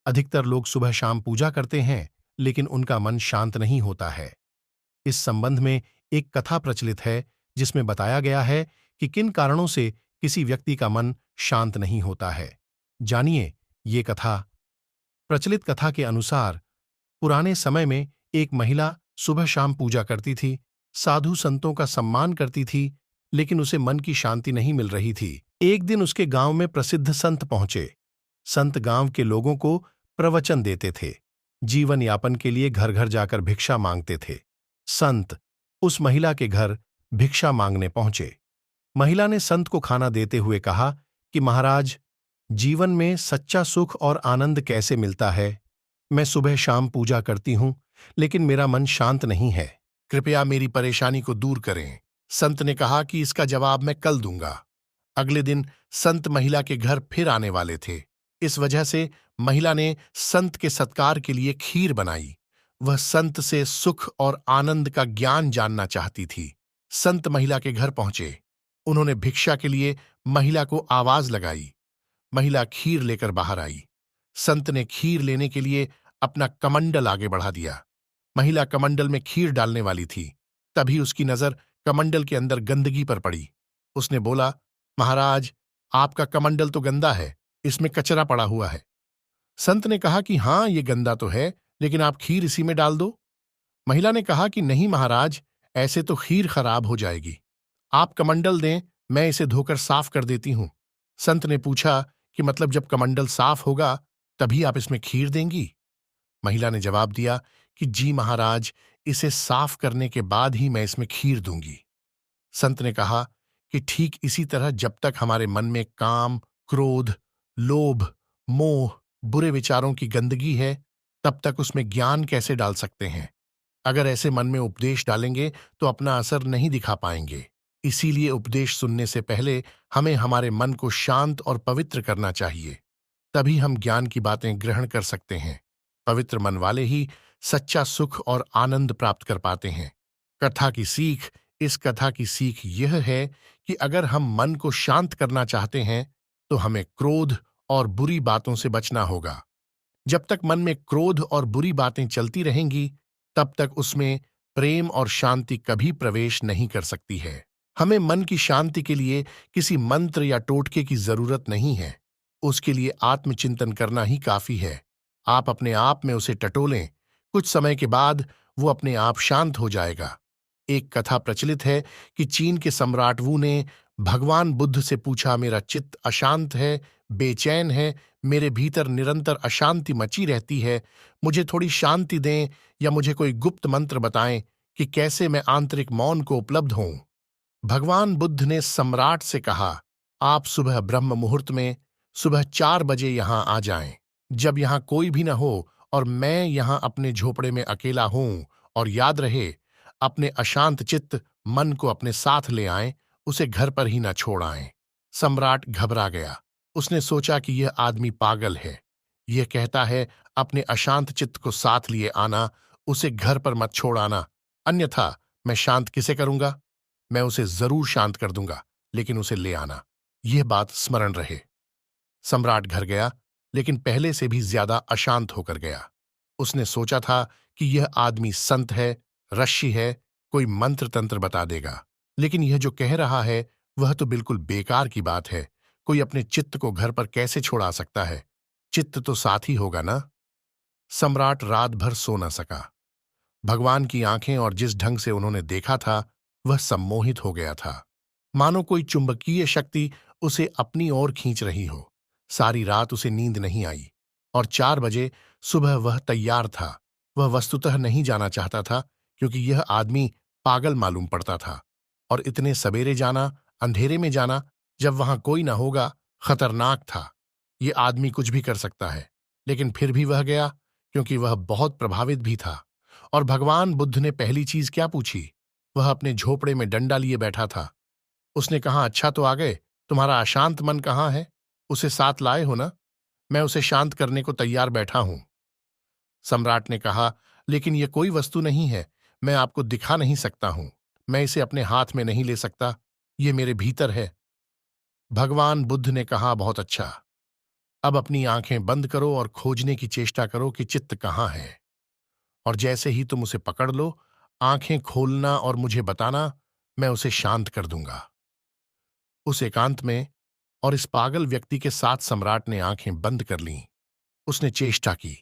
अधिकतर लोग सुबह शाम पूजा करते हैं, लेकिन उनका मन शांत नहीं होता है। इस संबंध में एक कथा प्रचलित है, जिसमें बताया गया है कि किन कारणों से किसी व्यक्ति का मन शांत नहीं होता है। जानिए ये कथा। प्रचलित कथा के अनुसार पुराने समय में एक महिला सुबह शाम पूजा करती थी, साधु संतों का सम्मान करती थी, लेकिन उसे मन की शांति नहीं मिल रही थी। एक दिन उसके गांव में प्रसिद्ध संत पहुंचे। संत गांव के लोगों को प्रवचन देते थे, जीवन यापन के लिए घर घर जाकर भिक्षा मांगते थे। संत उस महिला के घर भिक्षा मांगने पहुंचे। महिला ने संत को खाना देते हुए कहा कि महाराज, जीवन में सच्चा सुख और आनंद कैसे मिलता है? मैं सुबह शाम पूजा करती हूं, लेकिन मेरा मन शांत नहीं है। कृपया मेरी परेशानी को दूर करें। संत ने कहा कि इसका जवाब मैं कल दूंगा। अगले दिन संत महिला के घर फिर आने वाले थे। इस वजह से महिला ने संत के सत्कार के लिए खीर बनाई। वह संत से सुख और आनंद का ज्ञान जानना चाहती थी। संत महिला के घर पहुंचे। उन्होंने भिक्षा के लिए महिला को आवाज लगाई। महिला खीर लेकर बाहर आई। संत ने खीर लेने के लिए अपना कमंडल आगे बढ़ा दिया। महिला कमंडल में खीर डालने वाली थी। तभी उसकी नजर कमंडल के अंदर गंदगी पर पड़ी। उसने बोला, महाराज, आपका कमंडल तो गंदा है, इसमें कचरा पड़ा हुआ है। संत ने कहा कि हाँ, ये गंदा तो है, लेकिन आप खीर इसी में डाल दो। महिला ने कहा कि नहीं महाराज, ऐसे तो खीर खराब हो जाएगी। आप कमंडल दें, मैं इसे धोकर साफ कर देती हूं। संत ने पूछा कि मतलब जब कमंडल साफ होगा तभी आप इसमें खीर देंगी? महिला ने जवाब दिया कि जी महाराज, इसे साफ करने के बाद ही मैं इसमें खीर दूंगी। संत ने कहा कि ठीक इसी तरह जब तक हमारे मन में काम, क्रोध, लोभ, मोह, बुरे विचारों की गंदगी है, तब तक उसमें ज्ञान कैसे डाल सकते हैं? अगर ऐसे मन में उपदेश डालेंगे तो अपना असर नहीं दिखा पाएंगे। इसीलिए उपदेश सुनने से पहले हमें हमारे मन को शांत और पवित्र करना चाहिए। तभी हम ज्ञान की बातें ग्रहण कर सकते हैं। पवित्र मन वाले ही सच्चा सुख और आनंद प्राप्त कर पाते हैं। कथा की सीख इस कथा की सीख यह है कि अगर हम मन को शांत करना चाहते हैं तो हमें क्रोध और बुरी बातों से बचना होगा। जब तक मन में क्रोध और बुरी बातें चलती रहेंगी, तब तक उसमें प्रेम और शांति कभी प्रवेश नहीं कर सकती है। हमें मन की शांति के लिए किसी मंत्र या टोटके की जरूरत नहीं है। उसके लिए आत्मचिंतन करना ही काफी है। आप अपने आप में उसे टटोलें। कुछ समय के बाद वो अपने आप शांत हो जाएगा। एक कथा प्रचलित है कि चीन के सम्राट वू ने भगवान बुद्ध से पूछा, मेरा चित्त अशांत है, बेचैन है, मेरे भीतर निरंतर अशांति मची रहती है, मुझे थोड़ी शांति दें या मुझे कोई गुप्त मंत्र बताएं कि कैसे मैं आंतरिक मौन को उपलब्ध होऊं। भगवान बुद्ध ने सम्राट से कहा, आप सुबह ब्रह्म मुहूर्त में सुबह 4 बजे यहां आ जाएं, जब यहां कोई भी न हो और मैं यहां अपने झोपड़े में अकेला हूं। और याद रहे, अपने अशांत चित्त मन को अपने साथ ले आएं, उसे घर पर ही न छोड़ आएं। सम्राट घबरा गया। उसने सोचा कि यह आदमी पागल है। यह कहता है अपने अशांत चित्त को साथ लिए आना, उसे घर पर मत छोड़ आना, अन्यथा मैं शांत किसे करूंगा? मैं उसे जरूर शांत कर दूंगा, लेकिन उसे ले आना। यह बात स्मरण रहे। सम्राट घर गया, लेकिन पहले से भी ज्यादा अशांत होकर गया। उसने सोचा था कि यह आदमी संत है, ऋषि है, कोई मंत्र तंत्र बता देगा, लेकिन यह जो कह रहा है वह तो बिल्कुल बेकार की बात है। कोई अपने चित्त को घर पर कैसे छोड़ा सकता है? चित्त तो साथ ही होगा ना। सम्राट रात भर सो न सका। भगवान की आंखें और जिस ढंग से उन्होंने देखा था, वह सम्मोहित हो गया था, मानो कोई चुंबकीय शक्ति उसे अपनी ओर खींच रही हो। सारी रात उसे नींद नहीं आई और 4 बजे सुबह वह तैयार था। वह वस्तुतः नहीं जाना चाहता था, क्योंकि यह आदमी पागल मालूम पड़ता था, और इतने सवेरे जाना, अंधेरे में जाना, जब वहां कोई न होगा, खतरनाक था। यह आदमी कुछ भी कर सकता है, लेकिन फिर भी वह गया, क्योंकि वह बहुत प्रभावित भी था। और भगवान बुद्ध ने पहली चीज क्या पूछी? वह अपने झोपड़े में डंडा लिए बैठा था। उसने कहा, अच्छा तो आ गए, तुम्हारा अशांत मन कहाँ है? उसे साथ लाए हो ना? मैं उसे शांत करने को तैयार बैठा हूं। सम्राट ने कहा, लेकिन यह कोई वस्तु नहीं है, मैं आपको दिखा नहीं सकता हूं, मैं इसे अपने हाथ में नहीं ले सकता, ये मेरे भीतर है। भगवान बुद्ध ने कहा, बहुत अच्छा, अब अपनी आंखें बंद करो और खोजने की चेष्टा करो कि चित्त कहाँ है। और जैसे ही तुम उसे पकड़ लो, आंखें खोलना और मुझे बताना, मैं उसे शांत कर दूंगा। उस एकांत में और इस पागल व्यक्ति के साथ सम्राट ने आंखें बंद कर लीं। उसने चेष्टा की,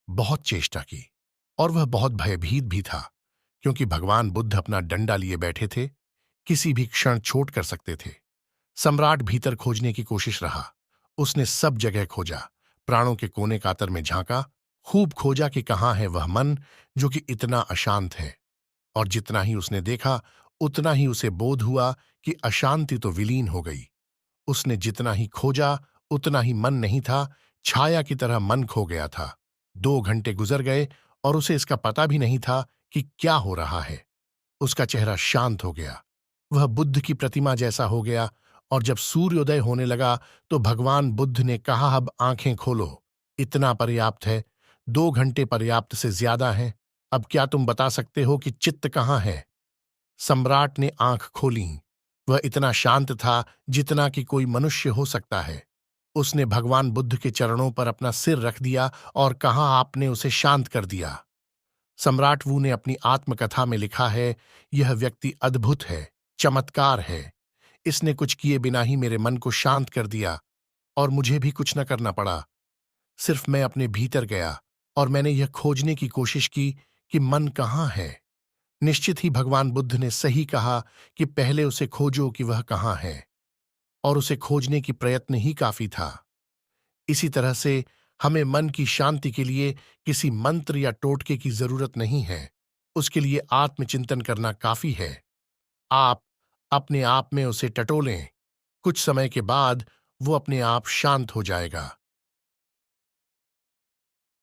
बहुत चेष्टा की, और वह बहुत भयभीत भी था, क्योंकि भगवान बुद्ध अपना डंडा लिए बैठे थे, किसी भी क्षण चोट कर सकते थे। सम्राट भीतर खोजने की कोशिश रहा। उसने सब जगह खोजा, प्राणों के कोने कातर में झांका, खूब खोजा कि कहाँ है वह मन जो कि इतना अशांत है। और जितना ही उसने देखा, उतना ही उसे बोध हुआ कि अशांति तो विलीन हो गई। उसने जितना ही खोजा, उतना ही मन नहीं था, छाया की तरह मन खो गया था। 2 घंटे गुजर गए और उसे इसका पता भी नहीं था कि क्या हो रहा है। उसका चेहरा शांत हो गया, वह बुद्ध की प्रतिमा जैसा हो गया। और जब सूर्योदय होने लगा तो भगवान बुद्ध ने कहा, अब आंखें खोलो, इतना पर्याप्त है, 2 घंटे पर्याप्त से ज्यादा हैं। अब क्या तुम बता सकते हो कि चित्त कहाँ है? सम्राट ने आंख खोली। वह इतना शांत था जितना कि कोई मनुष्य हो सकता है। उसने भगवान बुद्ध के चरणों पर अपना सिर रख दिया और कहा, आपने उसे शांत कर दिया। सम्राट वू ने अपनी आत्मकथा में लिखा है, यह व्यक्ति अद्भुत है, चमत्कार है। इसने कुछ किए बिना ही मेरे मन को शांत कर दिया और मुझे भी कुछ न करना पड़ा। सिर्फ मैं अपने भीतर गया और मैंने यह खोजने की कोशिश की कि मन कहाँ है। निश्चित ही भगवान बुद्ध ने सही कहा कि पहले उसे खोजो कि वह कहाँ है, और उसे खोजने की प्रयत्न ही काफी था। इसी तरह से हमें मन की शांति के लिए किसी मंत्र या टोटके की जरूरत नहीं है। उसके लिए आत्मचिंतन करना काफी है। आप अपने आप में उसे टटोलें, कुछ समय के बाद वो अपने आप शांत हो जाएगा।